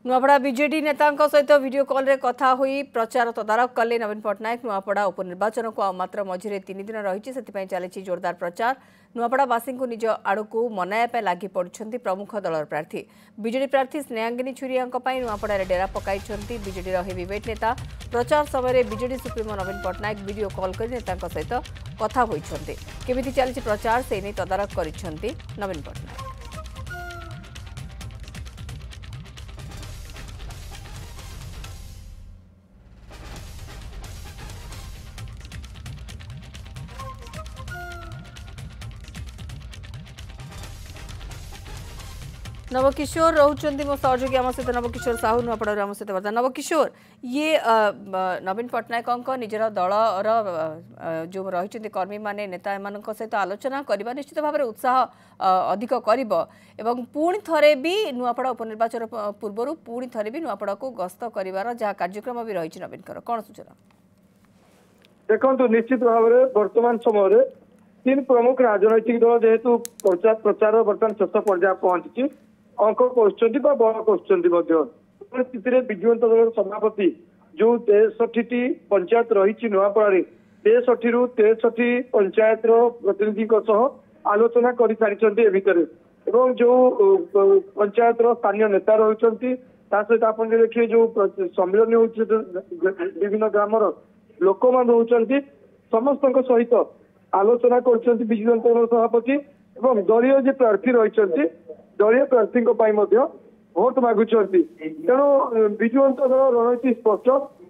Nuapada BJD नेता सहित video call रे कथा हुई प्रचार तदारख कले नवीन पट्टनायक। नुआपड़ा उपनिर्वाचन को मात्र मझिरे 3 दिन रही चली जोरदार प्रचार। नुआपड़ावासी को निज आड़कू मनाया लगी पड़ुछंती प्रमुख दलर प्रार्थी। बीजेडी प्रार्थी स्नेहांगिनी छुरिया नुआपड़ा डेरा पकाई बीजेडी हेवीवेट नेता। प्रचार समय बीजेडी सुप्रीमो नवीन पट्टनायक वीडियो कॉल कर नेता सहित कथा होइछंती। केमिति चली प्रचार से नहीं तदारख करिछंती नवीन पट्टनायक। नवकिशोर रोचंती मो सहयोगी आम सहित नवकिशोर साहू नुआपड़ा आम सहित बर्तमान। नवकिशोर ये नवीन पट्टनायक निजर दलर जो रही कर्मी माने नेता एम सहित आलोचना करने निश्चित भाव में उत्साह अधिक कर पुणी थे भी नुआपड़ा उपनिर्वाचन पूर्व पुणी थे भी नुआपड़ा को गस्त कर जहाँ कार्यक्रम भी रही नवीन कौन सूचना देखो निश्चित भाव में वर्तमान समय 3 प्रमुख राजनैतिक दल जेहेतु प्रचार बर्तमान शेष पर्याय पहुंची अंक कर बल कर विजुवंत दल सभापति जो 63टी पंचायत रही नुआपड़ा 63 रु 63 पंचायत प्रतिनिधि आलोचना कर सारी भितर जो पंचायत स्थानीय नेता रही सहित आप देखिए जो सम्मेलन हो विभिन्न ग्रामर लोक मान रोचंती समस्त सहित आलोचना कर विजुवंत दल सभापति एवं दलीय जो प्रार्थी रही दलीय प्रार्थी भोट मागुंट तेणु विजुवंत दल रणनीति स्पष्ट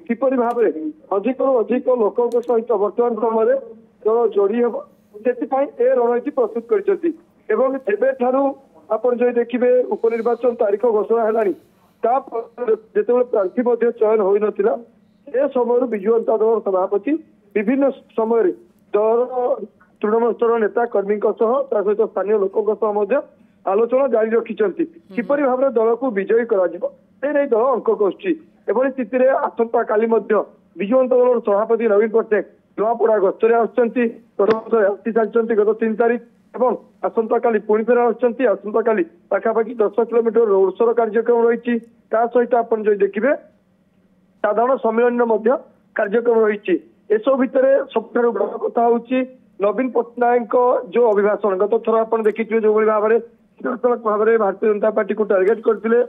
किपर भाव में अधिक अधिक लोक सहित वर्तमान समय दल जोड़ी हे से रणनीति प्रस्तुत कर आप देखिए उपनिर्वाचन तारीख घोषणा है जो प्रार्थी चयन हो नाला से समय विजुवंत दल सभापति विभिन्न समय दल तृणमूल स्तर नेता कर्मी सहित स्थानीय लोक आलोचना जारी रखिंट किपर भाव में दल को विजयी कर दल अंक कर स्थित आसंता काली विजुवंत दल सभापति नवीन पट्टनायक नुआपड़ा गस्तर आसी सारी गत 3 तारीख और आसंता काली पुणी फेर आसंता काली पाखापाखि 10 किलोमीटर रोड शो कार्यक्रम रही सहित आप देखिए साधारण सम्मेलन कार्यक्रम रही एसब भितर सबुठ बड़ कथा हूँ नवीन पट्टनायक जो अभिभाषण गत थर आप देखिए जो भाव में सिधासलख भाव में भारतीय जनता पार्टी को टार्गेट करते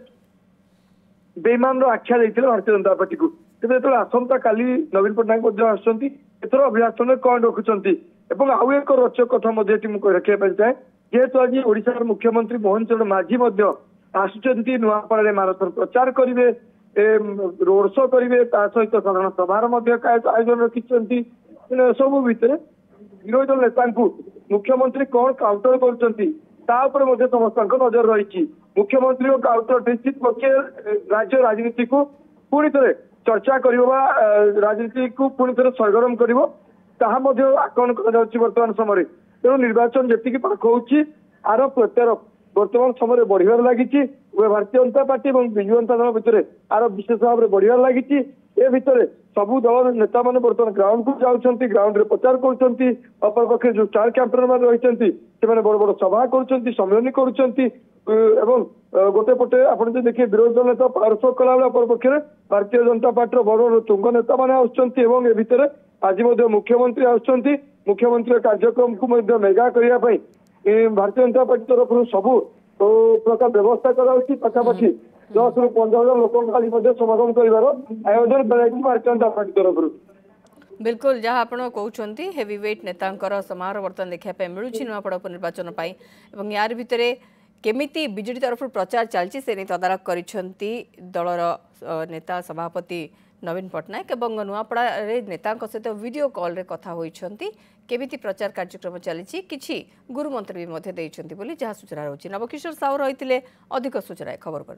बेईमान आख्या देते भारतीय जनता पार्टी को तेज जो आसंता काली नवीन पट्टनायक आसर अभिभाषण कौन रखुंट आउ एक रोचक कथा रखा चाहे जेहेतु आज ओडिशा मुख्यमंत्री मोहन चरण माझी आसुंच नुआपड़ा माराथन प्रचार करेंगे रोड शो करेंगे सहित साधारण सभार आयोजन रखिंट सब भितर विरोधी दल नेता मुख्यमंत्री कौन काउंटर कर समस्त नजर रही मुख्यमंत्री काउंटर निश्चित पक्षे राज्य राजनीति को पुणी थे चर्चा कर राजनीति को पुणी थे सरगरम कर आकलन कर समय तेणु निर्वाचन जी पाख हो आर प्रत्यार वर्तमान समय बढ़िबार लगी भारतीय जनता पार्टी और विजुवंत दल भितर आर विशेष भाव में बढ़िबार लगी भितर सबू दल नेता मैंने बर्तमान ग्राउंड को जाऊँच ग्राउंड रे प्रचार कर पक्षे जो स्टार कैंपेनर मान रही बड़ बड़ सभा कर सम्मेलन कर गोटे पटे आप देखिए विरोधी दल नेता पावर शो कला अपर पक्षे भारतीय जनता पार्टी बड़ तुंग नेता मैंने आसर आज मुख्यमंत्री मुख्यमंत्री कार्यक्रम को मेगा करने भारतीय जनता पार्टी तरफ सबू प्रकार व्यवस्था करापाखि 10 ରୁ 15 लोक खाली समागम कर आयोजन भारतीय जनता पार्टी तरफ बिल्कुल जहाँ आप कहते हेवीवेट नेता समारोह बर्तमान देखा मिलूँ नुआपड़ा उपनिर्वाचन यार भितर केमिति बीजेडी तरफ प्रचार चलती से तदारख कर दलर नेता सभापति नवीन पट्टनायक और नुआपड़ा नेता सहित वीडियो कॉल रे कथा होइछंती केमिति प्रचार कार्यक्रम चली किछि गुरु मंत्र भी जहाँ सूचना रही नवकिशोर साहू रही अधिक सूचना खबर कर।